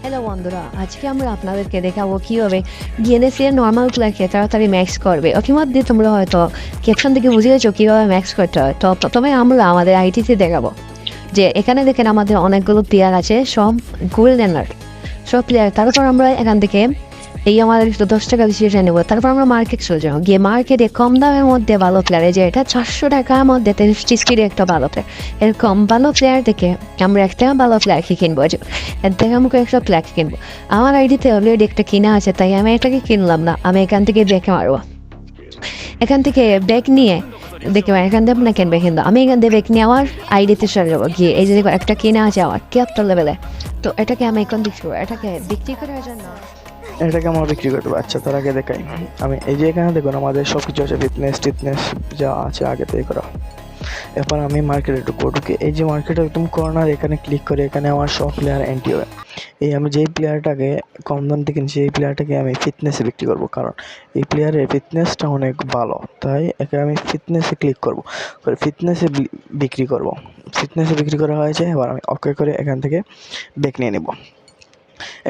Hello বন্ধুরা, আজকে আমরা আপনাদেরকে দেখাবো কীভাবে ডিএনএসি এর নর্মাল প্লেয়ারকে তাড়াতাড়ি ম্যাক্স করবে। ইতিমধ্যে তোমরা হয়তো ক্যাপশন থেকে বুঝে গেছো কীভাবে ম্যাক্স করতে হয়। তো প্রথমে আমরা আমাদের আইটিতে দেখাবো যে এখানে দেখেন আমাদের অনেকগুলো প্লেয়ার আছে, সব গোল্ডেনার সব প্লেয়ার। তারপর আমরা এখান থেকে এই আমাদের একটু 10 টাকা বেশি নেবো। তারপর আমরা মার্কেট চলে যাবো, গিয়ে মার্কেটে কম দামের মধ্যে ভালো প্লেয়ার, যে এটা 400 টাকার মধ্যে 30 স্পিডে একটা ভালো প্লেয়ার, এরকম ভালো প্লেয়ার থেকে আমরা একটা ভালো প্লেয়ারকে কিনবো। এর থেকে আমাকে একটা প্লেয়ার কিনবো। আমার আইডিতে অলরেডি একটা কিনা আছে, তাই আমি এটাকে কিনলাম না, আমি এখান থেকে ব্যাকে মারবো। এখান থেকে ব্যাক নিয়ে দেখতে পারেন এখান থেকে আপনার কিনবে, কিন্তু আমি এখান থেকে ব্যাক নিয়ে আমার আইডিতে চলে যাবো, গিয়ে এই যে দেখো একটা কিনা আছে আমার 73 লেভেলে। তো এটাকে আমি এখন বিক্রি করবো। এটাকে বিক্রি করার জন্য এটাকে আমরা বিক্রি করতে পারবো। আচ্ছা, তার আগে দেখাই আমি এই যে এখানে দেখুন আমাদের সব কিছু আছে, ফিটনেস যা আছে আগে থেকে করা। এরপর আমি মার্কেটে ঢুকে এই যে মার্কেটে একদম কর্নার এখানে ক্লিক করে এখানে আমার সব প্লেয়ার এন্ট্রি হবে। এই আমি যেই প্লেয়ারটাকে কম দাম থেকে কিনছি এই প্লেয়ারটাকে আমি ফিটনেসে বিক্রি করব, কারণ এই প্লেয়ারের ফিটনেসটা অনেক ভালো, তাই একে আমি ফিটনেসে ক্লিক করব, করে ফিটনেসে বিক্রি করব। ফিটনেসে বিক্রি করা হয়েছে। এবার আমি ওকে করে এখান থেকে ব্যাক নিয়ে নেব।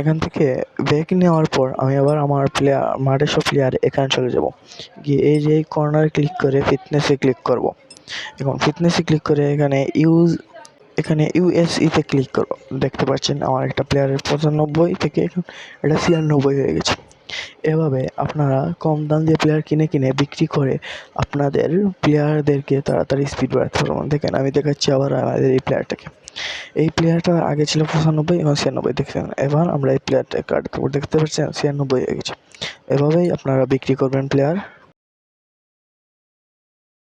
এখান থেকে ব্যাক নেওয়ার পর আমি আবার আমার মাঠের সব প্লেয়ার এখানে চলে যাব, গিয়ে এই যে কর্নারে ক্লিক করে ফিটনেসে ক্লিক করব। এখন ফিটনেসে ক্লিক করে এখানে ইউএসইতে ক্লিক করব। দেখতে পাচ্ছেন আমার একটা প্লেয়ারের 95 থেকে এখন এটা 96 হয়ে গেছে। এভাবে আপনারা কম দাম দিয়ে প্লেয়ার কিনে বিক্রি করে আপনাদের প্লেয়ারদেরকে তাড়াতাড়ি স্পিড বাড়াতে পারবেন। দেখেন আমি দেখাচ্ছি আবার আমাদের এই প্লেয়ারটাকে। এই প্লেয়ারটা আগে ছিল 95, এখন 96 দেখছেন। এবার আমরা এই প্লেয়ারটা কাটতে দেখতে পাচ্ছেন 96 হয়ে গেছে। এভাবেই আপনারা বিক্রি করবেন প্লেয়ার।